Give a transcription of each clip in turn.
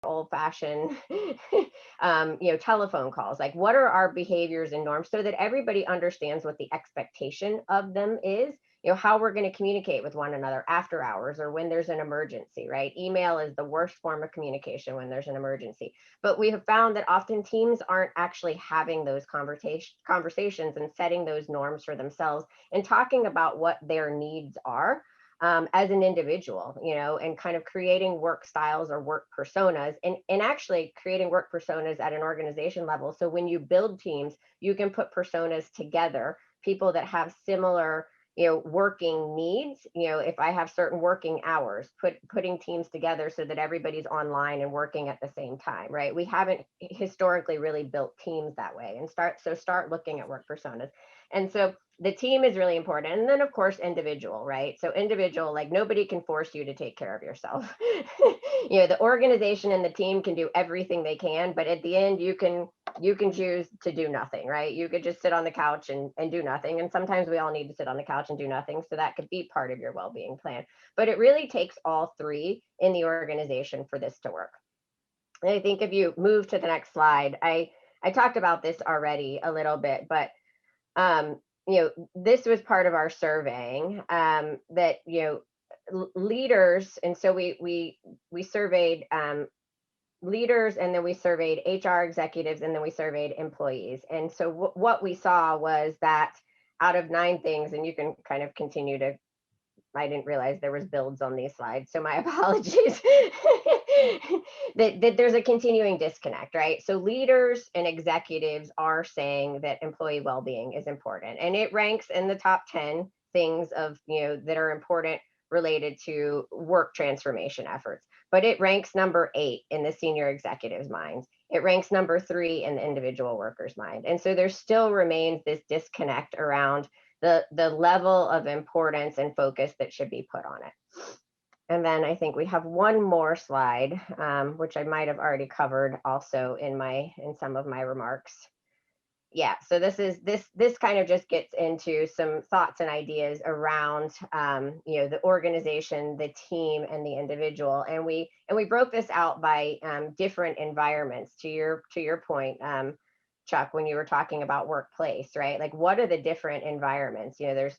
old-fashioned telephone calls. Like, what are our behaviors and norms so that everybody understands what the expectation of them is, how we're going to communicate with one another after hours or when there's an emergency, right? Email is the worst form of communication when there's an emergency. But we have found that often teams aren't actually having those conversations and setting those norms for themselves and talking about what their needs are as an individual, and kind of creating work styles or work personas, and actually creating work personas at an organization level. So when you build teams, you can put personas together, people that have similar working needs. If I have certain working hours, putting teams together so that everybody's online and working at the same time, right? We haven't historically really built teams that way, and start looking at work personas. And so the team is really important. And then of course, individual, right? So individual, like, nobody can force you to take care of yourself. The organization and the team can do everything they can, but at the end, you can choose to do nothing, right? You could just sit on the couch and do nothing. And sometimes we all need to sit on the couch and do nothing. So that could be part of your well-being plan. But it really takes all three in the organization for this to work. And I think if you move to the next slide, I talked about this already a little bit, but this was part of our surveying, that leaders, and so we surveyed leaders, and then we surveyed HR executives, and then we surveyed employees. And so what we saw was that out of 9 things, and you can kind of continue to, I didn't realize there was builds on these slides, so my apologies, that there's a continuing disconnect, right? So leaders and executives are saying that employee well-being is important, and it ranks in the top 10 things of, that are important related to work transformation efforts. But it ranks number 8 in the senior executives' minds. It ranks number 3 in the individual worker's mind. And so there still remains this disconnect around the level of importance and focus that should be put on it. And then I think we have one more slide, which I might have already covered also in some of my remarks. Yeah, so this kind of just gets into some thoughts and ideas around the organization, the team, and the individual, and we broke this out by different environments. To your point, Chuck, when you were talking about workplace, right? Like, what are the different environments? There's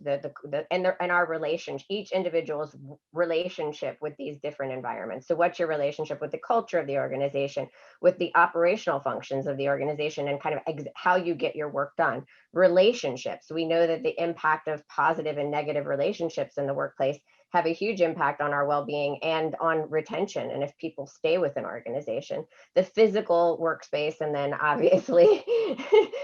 and our relationship, each individual's relationship with these different environments. So what's your relationship with the culture of the organization, with the operational functions of the organization, and kind of how you get your work done? Relationships. We know that the impact of positive and negative relationships in the workplace have a huge impact on our well-being and on retention, and if people stay with an organization. The physical workspace, and then obviously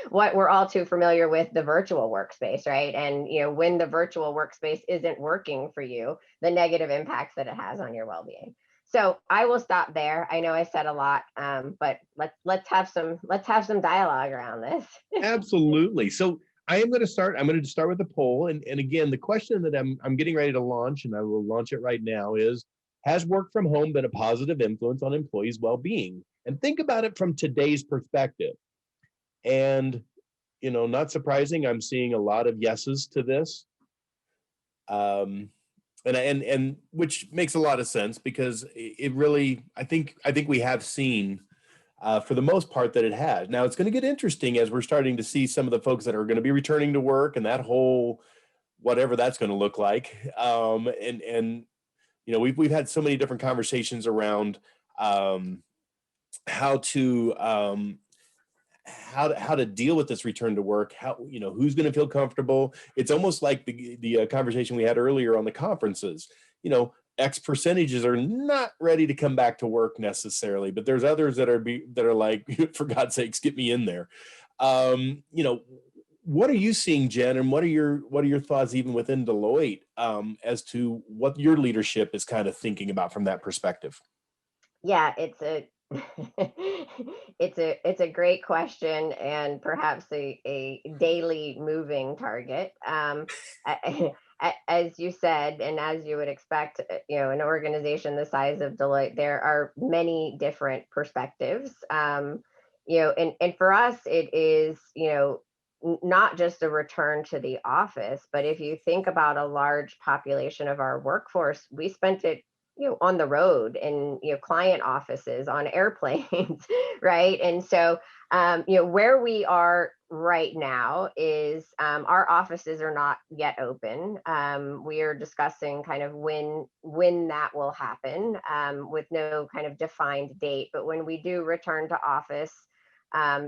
what we're all too familiar with, the virtual workspace, right? And when the virtual workspace isn't working for you, the negative impacts that it has on your well-being. So I will stop there. I know I said a lot, but let's have some dialogue around this. Absolutely. So I'm going to start with the poll. And again, the question that I'm getting ready to launch, and I will launch it right now, is, has work from home been a positive influence on employees' well-being? And think about it from today's perspective. And, not surprising, I'm seeing a lot of yeses to this. And which makes a lot of sense, because it really, I think we have seen, for the most part, that it has. Now it's going to get interesting as we're starting to see some of the folks that are going to be returning to work, and that whole, whatever that's going to look like. We've had so many different conversations around how to deal with this return to work. Who's going to feel comfortable? It's almost like the conversation we had earlier on the conferences. X percentages are not ready to come back to work necessarily, but there's others that are like, for God's sakes, get me in there. What are you seeing, Jen, and what are your thoughts even within Deloitte as to what your leadership is kind of thinking about from that perspective? Yeah, it's a great question, and perhaps a daily moving target. As you said, and as you would expect, an organization the size of Deloitte, there are many different perspectives. And for us, it is, not just a return to the office, but if you think about a large population of our workforce, we spent it on the road and, client offices, on airplanes, right? And so, where we are right now is, our offices are not yet open. We are discussing kind of when that will happen, with no kind of defined date. But when we do return to office,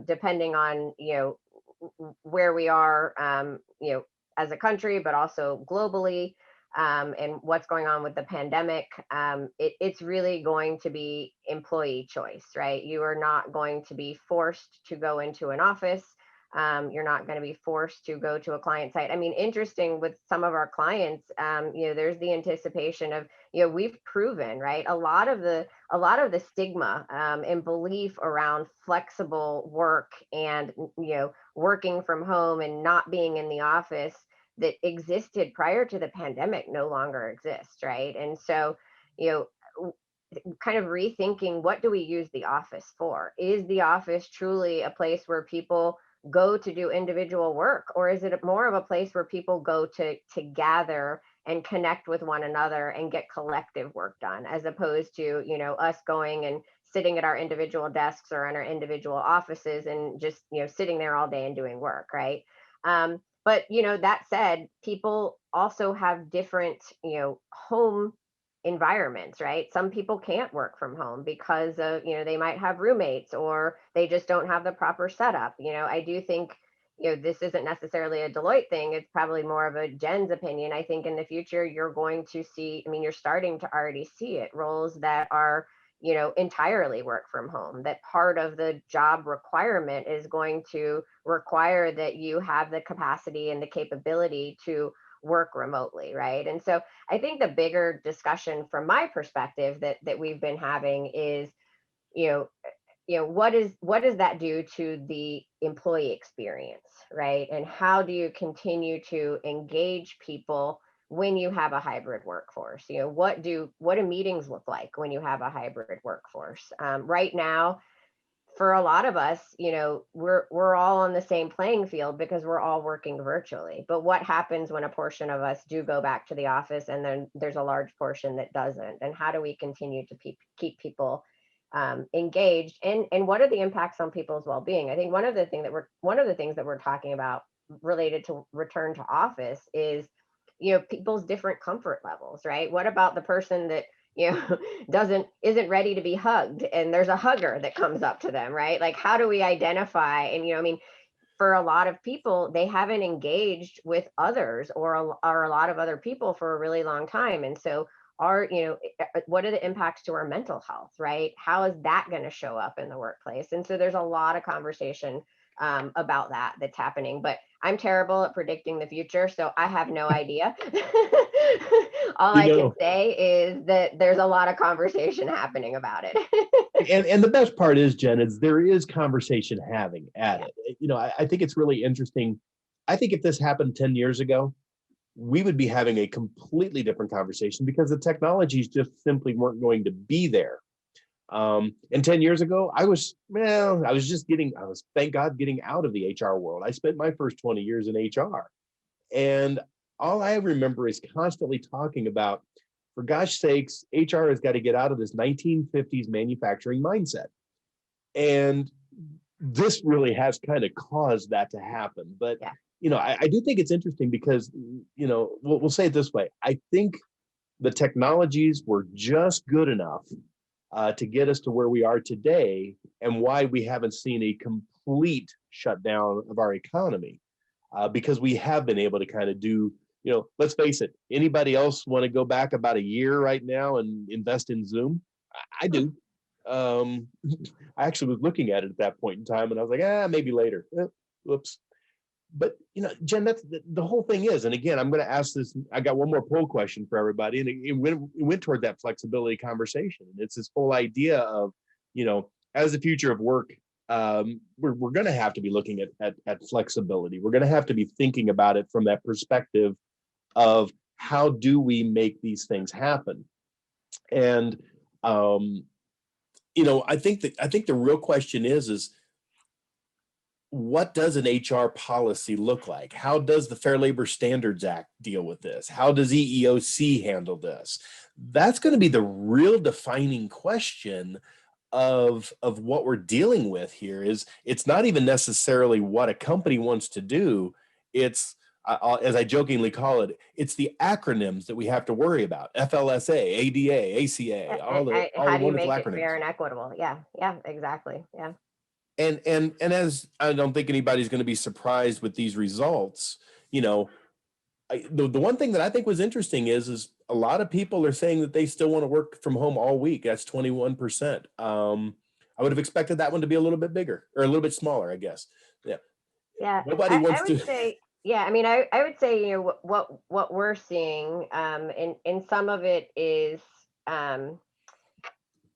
depending on, where we are, as a country, but also globally, and what's going on with the pandemic, it's really going to be employee choice, right? You are not going to be forced to go into an office. You're not going to be forced to go to a client site. I mean, interesting with some of our clients, there's the anticipation of, we've proven, right? A lot of the stigma, and belief around flexible work and, working from home and not being in the office that existed prior to the pandemic no longer exists, right? And so, you kind of rethinking, what do we use the office for? Is the office truly a place where people go to do individual work, or is it more of a place where people go to gather and connect with one another and get collective work done, as opposed to, us going and sitting at our individual desks or in our individual offices and just, sitting there all day and doing work, right? But, that said, people also have different, home environments, right? Some people can't work from home because of, they might have roommates, or they just don't have the proper setup. I do think, this isn't necessarily a Deloitte thing. It's probably more of a Jen's opinion. I think in the future, you're going to see, I mean, you're starting to already see it, roles that are, entirely work from home, that part of the job requirement is going to require that you have the capacity and the capability to work remotely, right? And so I think the bigger discussion from my perspective that we've been having is, you know, what does that do to the employee experience, right? And how do you continue to engage people when you have a hybrid workforce? What do meetings look like when you have a hybrid workforce? Right now, for a lot of us, we're all on the same playing field because we're all working virtually. But what happens when a portion of us do go back to the office and then there's a large portion that doesn't? And how do we continue to keep people engaged? And what are the impacts on people's well-being? I think one of the things that we're talking about related to return to office is, people's different comfort levels, right? What about the person that, you know isn't ready to be hugged, and there's a hugger that comes up to them, right? Like, how do we identify? And, I mean, for a lot of people, they haven't engaged with others or a lot of other people for a really long time. And so what are the impacts to our mental health, right? How is that going to show up in the workplace? And so there's a lot of conversation about that's happening, but I'm terrible at predicting the future, so I have no idea. All You I can know, say is that there's a lot of conversation happening about it. and the best part is, Jen, is there is conversation having at Yeah. it. I think it's really interesting. I think if this happened 10 years ago, we would be having a completely different conversation because the technologies just simply weren't going to be there. And 10 years ago, I was thank God, getting out of the HR world. I spent my first 20 years in HR. And all I remember is constantly talking about, for gosh sakes, HR has got to get out of this 1950s manufacturing mindset. And this really has kind of caused that to happen. But, Yeah. I do think it's interesting because, we'll say it this way. I think the technologies were just good enough to get us to where we are today, and why we haven't seen a complete shutdown of our economy, because we have been able to kind of do, let's face it, anybody else want to go back about a year right now and invest in Zoom? I do. I actually was looking at it at that point in time, and I was like, maybe later. Whoops. But Jen, that's the whole thing is. And again, I'm going to ask this. I got one more poll question for everybody, and it went toward that flexibility conversation. And it's this whole idea of, as the future of work, we're going to have to be looking at flexibility. We're going to have to be thinking about it from that perspective of how do we make these things happen. And I think the real question is what does an HR policy look like? How does the Fair Labor Standards Act deal with this? How does EEOC handle this? That's going to be the real defining question of what we're dealing with here. Is it's not even necessarily what a company wants to do. It's as I jokingly call it, it's the acronyms that we have to worry about: FLSA, ADA, ACA, all How the do you wonderful make it acronyms. fair and equitable? Yeah, yeah, exactly. Yeah. And as I don't think anybody's going to be surprised with these results, you know, the one thing that I think was interesting is a lot of people are saying that they still want to work from home all week. That's 21%. I would have expected that one to be a little bit bigger or a little bit smaller, I guess. Yeah. Yeah, Nobody I wants would to. say, yeah, I mean, I would say, what we're seeing, and some of it is, um,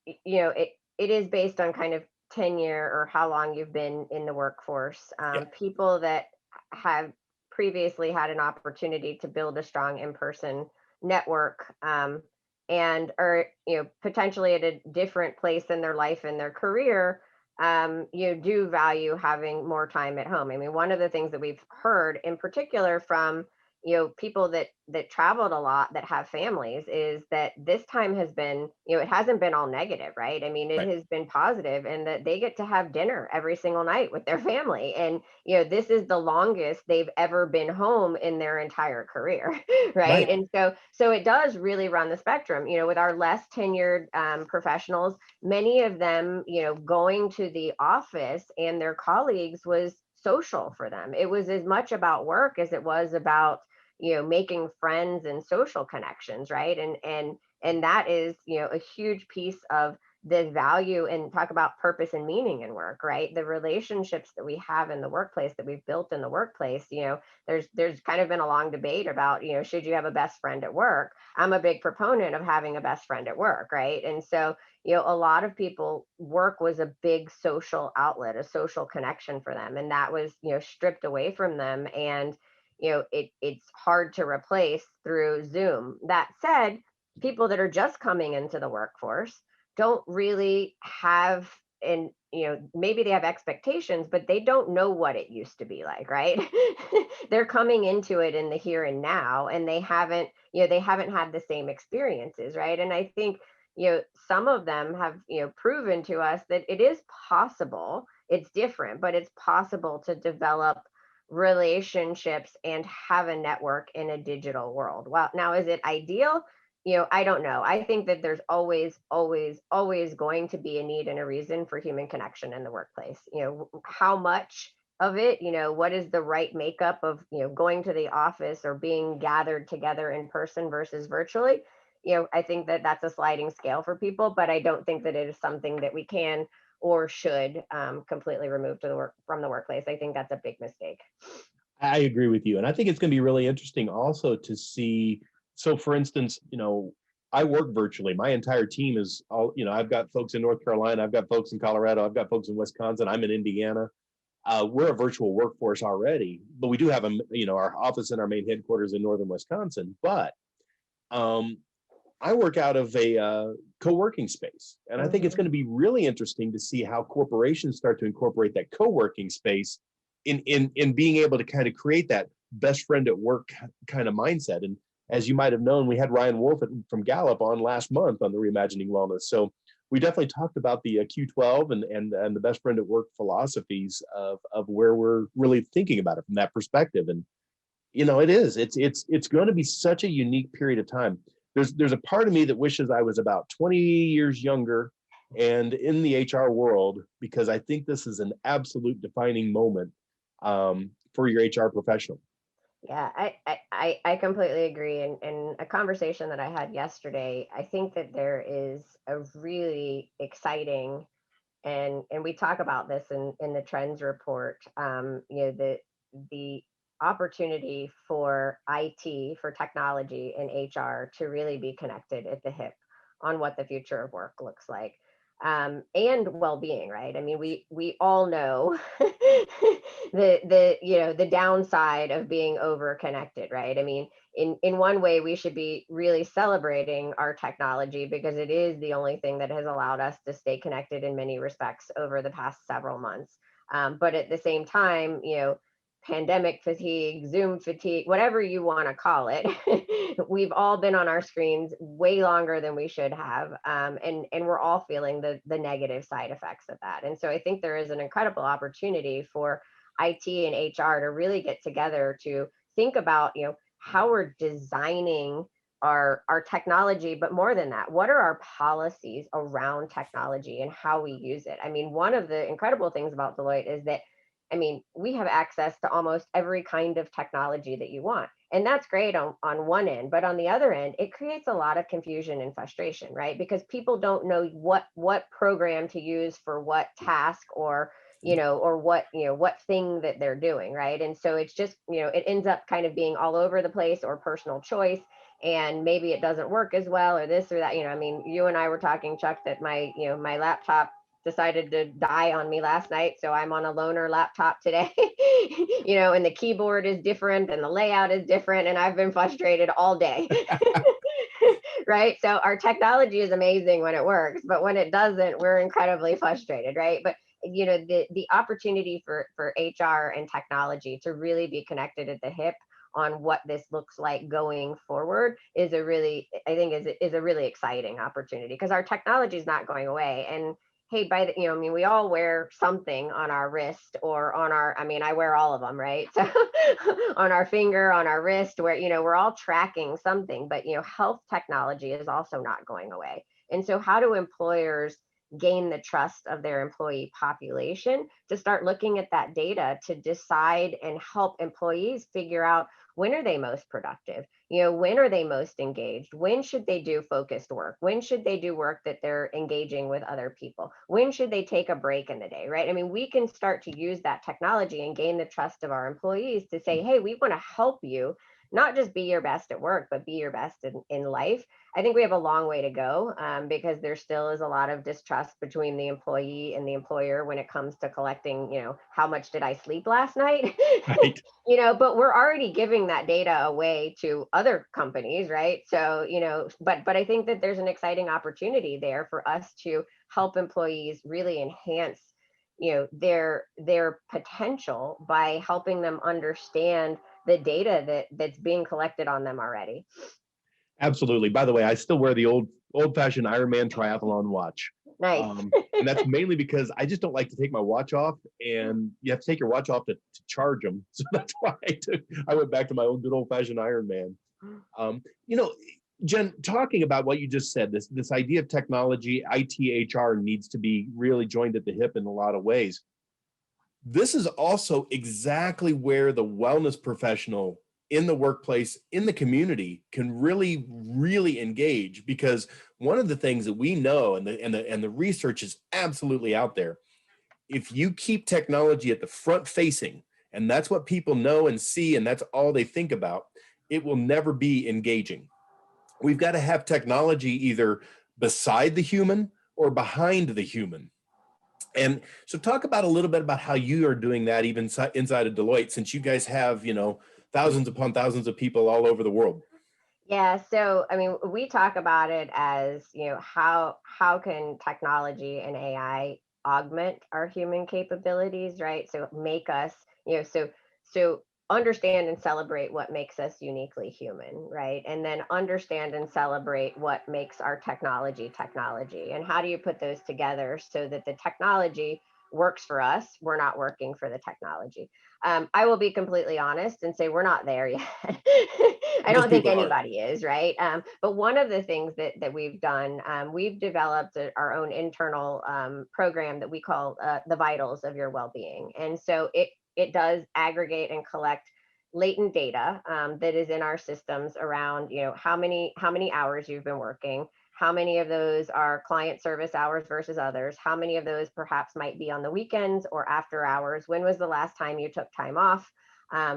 it is based on kind of tenure or how long you've been in the workforce. Yeah. People that have previously had an opportunity to build a strong in-person network, and are, potentially at a different place in their life and their career, you do value having more time at home. I mean, one of the things that we've heard in particular from, people that traveled a lot that have families is that this time has been, it hasn't been all negative, right? I mean, it Right. has been positive, and that they get to have dinner every single night with their family. And, this is the longest they've ever been home in their entire career, right? Right. And so it does really run the spectrum, with our less tenured, professionals. Many of them, going to the office and their colleagues was social for them. It was as much about work as it was about, making friends and social connections, right? And that is, a huge piece of the value, and talk about purpose and meaning in work, right? The relationships that we have in the workplace, that we've built in the workplace. There's kind of been a long debate about, should you have a best friend at work? I'm a big proponent of having a best friend at work, right? And so, a lot of people, work was a big social outlet, a social connection for them, and that was, stripped away from them. And, it's hard to replace through Zoom. That said, people that are just coming into the workforce don't really have, and, maybe they have expectations, but they don't know what it used to be like, right? They're coming into it in the here and now, and they haven't had the same experiences, right? And I think, some of them have, proven to us that it is possible. It's different, but it's possible to develop relationships and have a network in a digital world. Well, now, is it ideal? I don't know. I think that there's always, always, always going to be a need and a reason for human connection in the workplace. How much of it, what is the right makeup of, going to the office or being gathered together in person versus virtually? I think that that's a sliding scale for people, but I don't think that it is something that we can or should, completely remove to the work from the workplace. I think that's a big mistake. I agree with you. And I think it's going to be really interesting also to see. So, for instance, I work virtually. My entire team is all, I've got folks in North Carolina, I've got folks in Colorado, I've got folks in Wisconsin, I'm in Indiana. We're a virtual workforce already, but we do have our office and our main headquarters in northern Wisconsin. But um, I work out of a co-working space, and I think it's Hmm. going to be really interesting to see how corporations start to incorporate that co-working space in being able to kind of create that best friend at work kind of mindset. And as you might have known, we had Ryan Wolf from Gallup on last month on the Reimagining Wellness. So we definitely talked about the Q12 and the best friend at work philosophies of where we're really thinking about it from that perspective. And it's going to be such a unique period of time. There's a part of me that wishes I was about 20 years younger and in the HR world, because I think this is an absolute defining moment for your HR professional. Yeah, I completely agree. And a conversation that I had yesterday, I think that there is a really exciting, and we talk about this in the trends report, the opportunity for IT, for technology and HR to really be connected at the hip on what the future of work looks like, and well-being, right? I mean, we all know the downside of being over connected, right? I mean, in one way, we should be really celebrating our technology because it is the only thing that has allowed us to stay connected in many respects over the past several months. But at the same time, pandemic fatigue, Zoom fatigue, whatever you want to call it, we've all been on our screens way longer than we should have, and we're all feeling the negative side effects of that. And so I think there is an incredible opportunity for IT and HR to really get together to think about, how we're designing our technology, but more than that, what are our policies around technology and how we use it? I mean, one of the incredible things about Deloitte is that, I mean, we have access to almost every kind of technology that you want. And that's great on one end, but on the other end, it creates a lot of confusion and frustration, right? Because people don't know what program to use for what task, or what thing that they're doing, right? And so it's just, it ends up kind of being all over the place, or personal choice, and maybe it doesn't work as well, or this or that. I mean, you and I were talking, Chuck, that my laptop decided to die on me last night, so I'm on a loaner laptop today. And the keyboard is different and the layout is different, and I've been frustrated all day. Right? So our technology is amazing when it works, but when it doesn't, we're incredibly frustrated, right? But the opportunity for HR and technology to really be connected at the hip on what this looks like going forward is a really, I think, is a really exciting opportunity, because our technology is not going away. And hey, I mean, we all wear something on our wrist, or on our, I mean, I wear all of them, right? So on our finger, on our wrist, where, we're all tracking something, but, health technology is also not going away. And so how do employers gain the trust of their employee population to start looking at that data to decide and help employees figure out, when are they most productive? When are they most engaged? When should they do focused work? When should they do work that they're engaging with other people? When should they take a break in the day, right? I mean, we can start to use that technology and gain the trust of our employees to say, hey, we want to help you not just be your best at work, but be your best in life. I think we have a long way to go, because there still is a lot of distrust between the employee and the employer when it comes to collecting, how much did I sleep last night? Right. But we're already giving that data away to other companies, right? So, but I think that there's an exciting opportunity there for us to help employees really enhance, their potential by helping them understand the data that's being collected on them already. Absolutely. By the way, I still wear the old-fashioned Ironman triathlon watch. Nice. And that's mainly because I just don't like to take my watch off, and you have to take your watch off to charge them. So that's why I went back to my old good old-fashioned Ironman. You know, Jen, talking about what you just said, this idea of technology, IT, HR needs to be really joined at the hip in a lot of ways. This is also exactly where the wellness professional in the workplace, in the community, can really, really engage, because one of the things that we know, and the research is absolutely out there, if you keep technology at the front facing, and that's what people know and see, and that's all they think about, it will never be engaging. We've got to have technology either beside the human or behind the human. And so talk about a little bit about how you are doing that even inside of Deloitte, since you guys have, thousands upon thousands of people all over the world. Yeah, so I mean, we talk about it as, how can technology and AI augment our human capabilities, right? So make us, so understand and celebrate what makes us uniquely human, right? And then understand and celebrate what makes our technology. And how do you put those together so that the technology works for us? We're not working for the technology. I will be completely honest and say we're not there yet. I don't Most think people aren't. anybody is, right? But one of the things that we've done, we've developed our own internal program that we call the vitals of your well-being. And so it does aggregate and collect latent data that is in our systems around, how many hours you've been working, how many of those are client service hours versus others, how many of those perhaps might be on the weekends or after hours, when was the last time you took time off,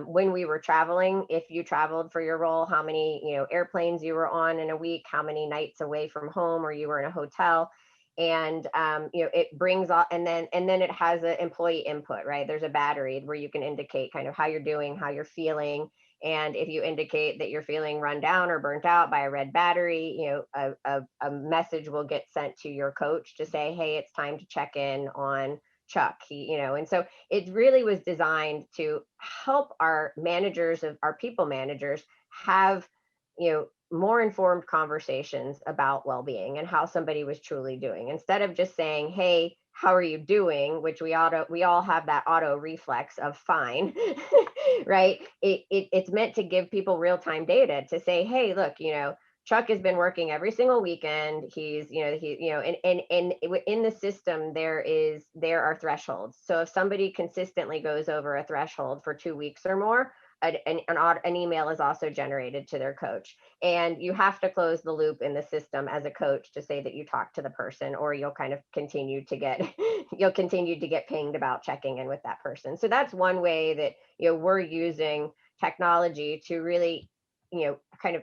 when we were traveling, if you traveled for your role, how many airplanes you were on in a week, how many nights away from home or you were in a hotel. And it brings up, and then it has an employee input, right? There's a battery where you can indicate kind of how you're doing, how you're feeling. And if you indicate that you're feeling run down or burnt out by a red battery, a message will get sent to your coach to say, hey, it's time to check in on Chuck. And so it really was designed to help our managers of our people managers have, more informed conversations about well-being and how somebody was truly doing, instead of just saying, hey, how are you doing, which we all have that auto reflex of fine. Right. It's meant to give people real-time data to say, hey, look, Chuck has been working every single weekend. He's, and in the system, there are thresholds. So if somebody consistently goes over a threshold for 2 weeks or more, an email is also generated to their coach. And you have to close the loop in the system as a coach to say that you talked to the person, or you'll kind of continue to get you'll continue to get pinged about checking in with that person. So that's one way that we're using technology to really, kind of,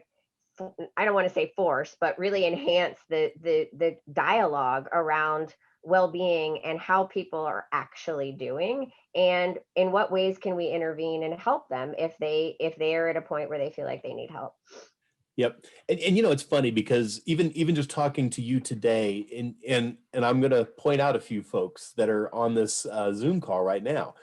I don't want to say force, but really enhance the dialogue around well-being and how people are actually doing, and in what ways can we intervene and help them if they are at a point where they feel like they need help. Yep. And it's funny because even just talking to you today, and I'm going to point out a few folks that are on this Zoom call right now.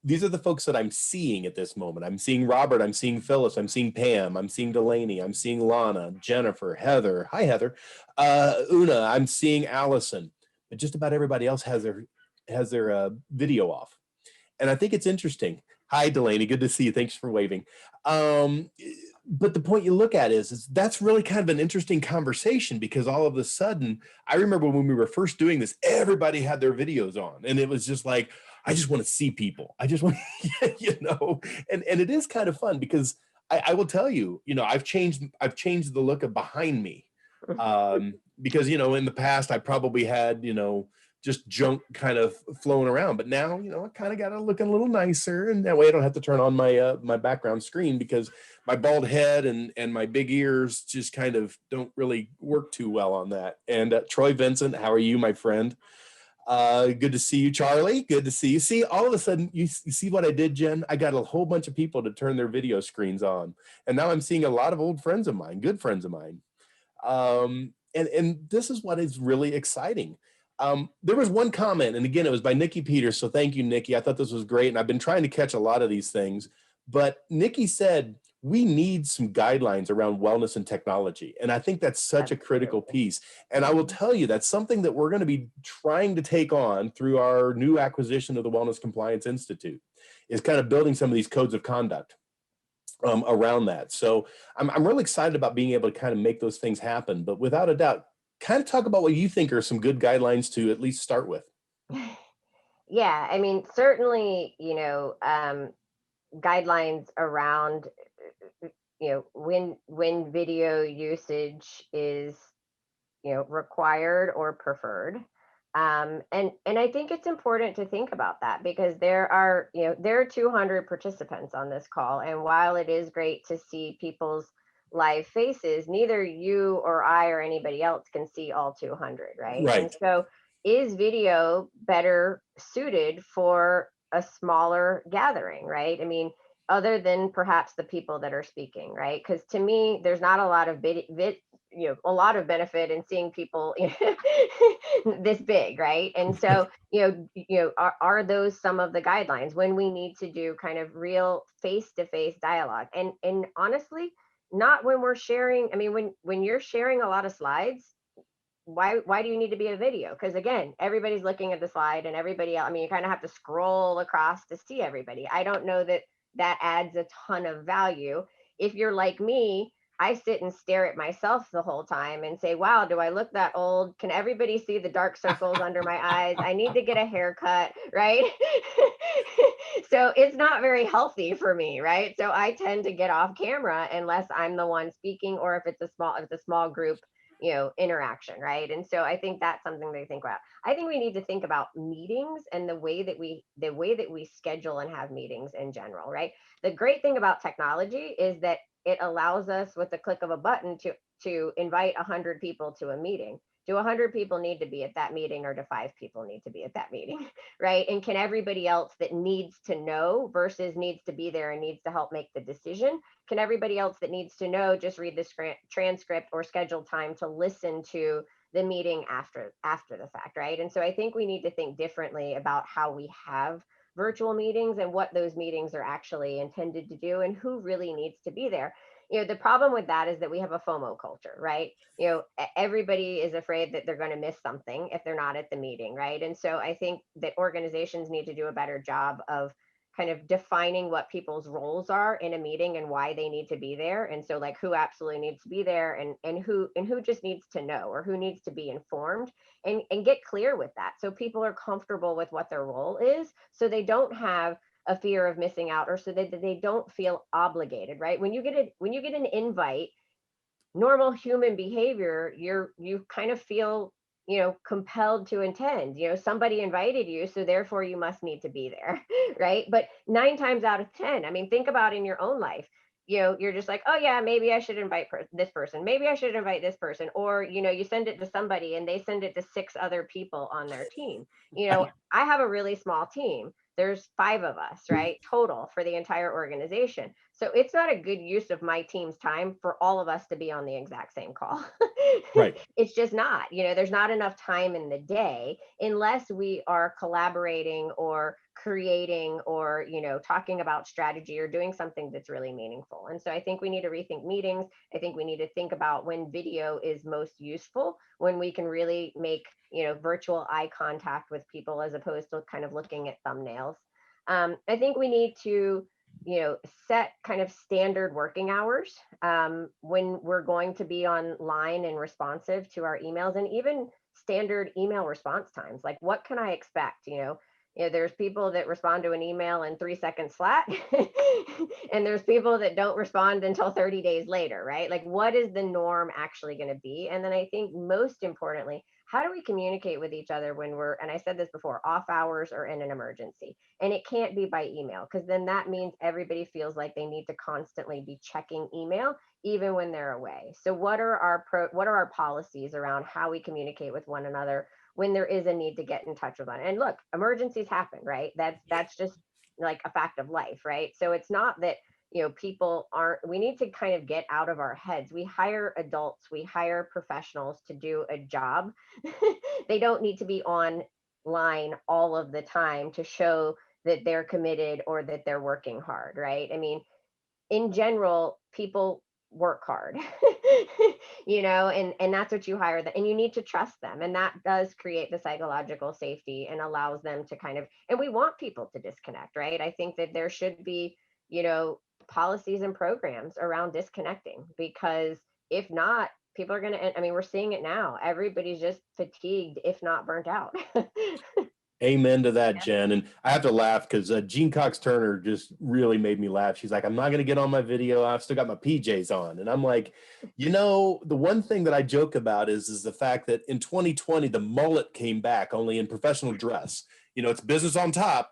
These are the folks that I'm seeing at this moment. I'm seeing Robert, I'm seeing Phyllis, I'm seeing Pam, I'm seeing Delaney, I'm seeing Lana, Jennifer, Heather. Hi, Heather. Una, I'm seeing Allison. But just about everybody else has their video off. And I think it's interesting. Hi, Delaney. Good to see you. Thanks for waving. But the point you look at is that's really kind of an interesting conversation, because all of a sudden, I remember when we were first doing this, everybody had their videos on, and it was just like, I just want to see people. I just want, and it is kind of fun because I will tell you, I've changed the look of behind me, because, in the past I probably had, just junk kind of flowing around. But now, I kind of got to look a little nicer, and that way I don't have to turn on my my background screen, because my bald head and my big ears just kind of don't really work too well on that. And Troy Vincent, how are you, my friend? Good to see you, Charlie. Good to see you. See, all of a sudden, you see what I did, Jen? I got a whole bunch of people to turn their video screens on. And now I'm seeing a lot of old friends of mine, good friends of mine. And this is what is really exciting. There was one comment, and again, it was by Nikki Peters. So thank you, Nikki. I thought this was great. And I've been trying to catch a lot of these things. But Nikki said, we need some guidelines around wellness and technology. And I think that's such a critical piece. And I will tell you, that's something that we're going to be trying to take on through our new acquisition of the Wellness Compliance Institute, is kind of building some of these codes of conduct around that. So I'm really excited about being able to kind of make those things happen. But without a doubt, kind of talk about what you think are some good guidelines to at least start with. Yeah, I mean, certainly, guidelines around, when video usage is, required or preferred. And I think it's important to think about that, because there are 200 participants on this call, and while it is great to see people's live faces, neither you or I or anybody else can see all 200, right? Right. And so, is video better suited for a smaller gathering, right? I mean, other than perhaps the people that are speaking, right? Because to me, there's not a lot of a lot of benefit in seeing people this big, right? And so, are those some of the guidelines when we need to do kind of real face-to-face dialogue? And honestly, not when we're sharing. I mean, when you're sharing a lot of slides, why do you need to be a video? Because again, everybody's looking at the slide, and everybody else, I mean, you kind of have to scroll across to see everybody. I don't know that adds a ton of value. If you're like me, I sit and stare at myself the whole time and say, wow, do I look that old? Can everybody see the dark circles under my eyes? I need to get a haircut, right? So it's not very healthy for me, right? So I tend to get off camera unless I'm the one speaking, or if it's a small group, interaction, right? And so I think that's something to think about. I think we need to think about meetings and the way that we schedule and have meetings in general, right? The great thing about technology is that it allows us, with the click of a button, to invite 100 people to a meeting. Do 100 people need to be at that meeting, or do 5 people need to be at that meeting? Right? And can everybody else that needs to know versus needs to be there and needs to help make the decision, can everybody else that needs to know just read the transcript or schedule time to listen to the meeting after the fact, right? And so I think we need to think differently about how we have virtual meetings and what those meetings are actually intended to do and who really needs to be there. The problem with that is that we have a FOMO culture, right? Everybody is afraid that they're going to miss something if they're not at the meeting, right? And so I think that organizations need to do a better job of kind of defining what people's roles are in a meeting and why they need to be there. And so like who absolutely needs to be there, and who just needs to know, or who needs to be informed, and get clear with that so people are comfortable with what their role is, so they don't have a fear of missing out, or so that they don't feel obligated, right? When you get an invite, normal human behavior, you kind of feel, compelled to attend. Somebody invited you, so therefore you must need to be there. Right? But 9 times out of 10, I mean, think about in your own life. You're just like, oh yeah, maybe I should invite this person, maybe I should invite this person, or you send it to somebody and they send it to 6 other people on their team. I have a really small team. There's 5 of us, right, total for the entire organization. So it's not a good use of my team's time for all of us to be on the exact same call. Right. It's just not, there's not enough time in the day unless we are collaborating or creating or, talking about strategy or doing something that's really meaningful. And so I think we need to rethink meetings. I think we need to think about when video is most useful, when we can really make, virtual eye contact with people as opposed to kind of looking at thumbnails. I think we need to, set kind of standard working hours when we're going to be online and responsive to our emails, and even standard email response times. Like, what can I expect? There's people that respond to an email in 3 seconds flat, and there's people that don't respond until 30 days later, right? Like, what is the norm actually going to be? And then I think most importantly, how do we communicate with each other when we're, and I said this before, off hours or in an emergency? And it can't be by email, because then that means everybody feels like they need to constantly be checking email even when they're away. So what are our policies around how we communicate with one another when there is a need to get in touch with one? And look, emergencies happen, right? That's just like a fact of life, right? So it's not that people aren't, we need to kind of get out of our heads. We hire adults, we hire professionals to do a job. They don't need to be online all of the time to show that they're committed or that they're working hard, right? I mean, in general, people work hard, and that's what you hire them, and you need to trust them, and that does create the psychological safety and allows them to kind of, and we want people to disconnect, right? I think that there should be, policies and programs around disconnecting, because if not, people are going to, I mean, we're seeing it now, everybody's just fatigued, if not burnt out. Amen to that, Jen. And I have to laugh because Jean Cox Turner just really made me laugh. She's like, I'm not going to get on my video. I've still got my PJs on. And I'm like, the one thing that I joke about is the fact that in 2020, the mullet came back only in professional dress. It's business on top,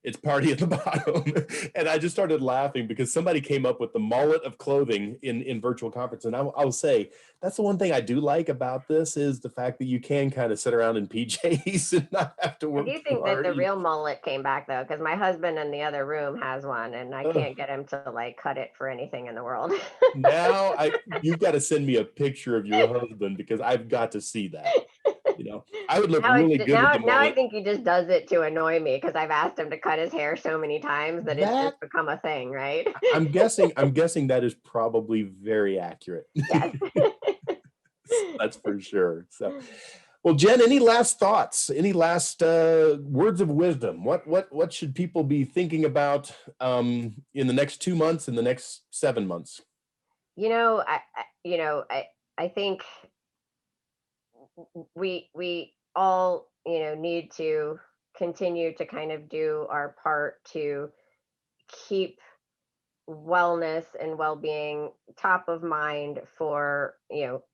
it's party at the bottom. And I just started laughing because somebody came up with the mullet of clothing in virtual conference. And I will say, that's the one thing I do like about this is the fact that you can kind of sit around in PJs and not have to I work do too think that hard. the real mullet came back though, because my husband in the other room has one, and I Ugh. can't get him to like cut it for anything in the world. Now you've got to send me a picture of your husband because I've got to see that. I would look Now really good with the now I mullet. think he just does it to annoy me, because I've asked him to cut his hair so many times that it's That just become a thing, right? I'm guessing that is probably very accurate. Yes. That's for sure. So, well, Jen, any last thoughts? Any last words of wisdom? What should people be thinking about in the next 2 months, in the next 7 months? I think we all, need to continue to kind of do our part to keep wellness and well-being top of mind for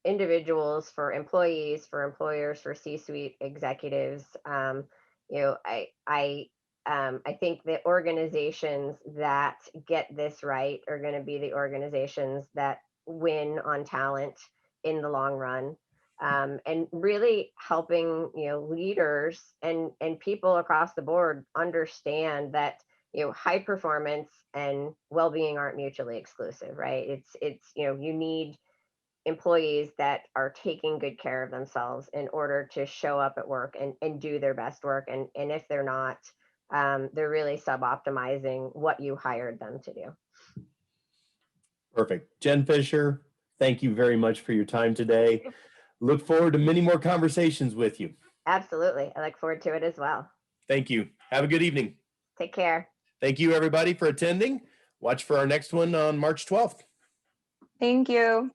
individuals, for employees, for employers, for C-suite executives. I think the organizations that get this right are going to be the organizations that win on talent in the long run. And really helping leaders and people across the board understand that high performance and well-being aren't mutually exclusive, right? It's you need employees that are taking good care of themselves in order to show up at work and do their best work. And if they're not, they're really sub-optimizing what you hired them to do. Perfect. Jen Fisher, thank you very much for your time today. Look forward to many more conversations with you. Absolutely. I look forward to it as well. Thank you. Have a good evening. Take care. Thank you, everybody, for attending. Watch for our next one on March 12th. Thank you.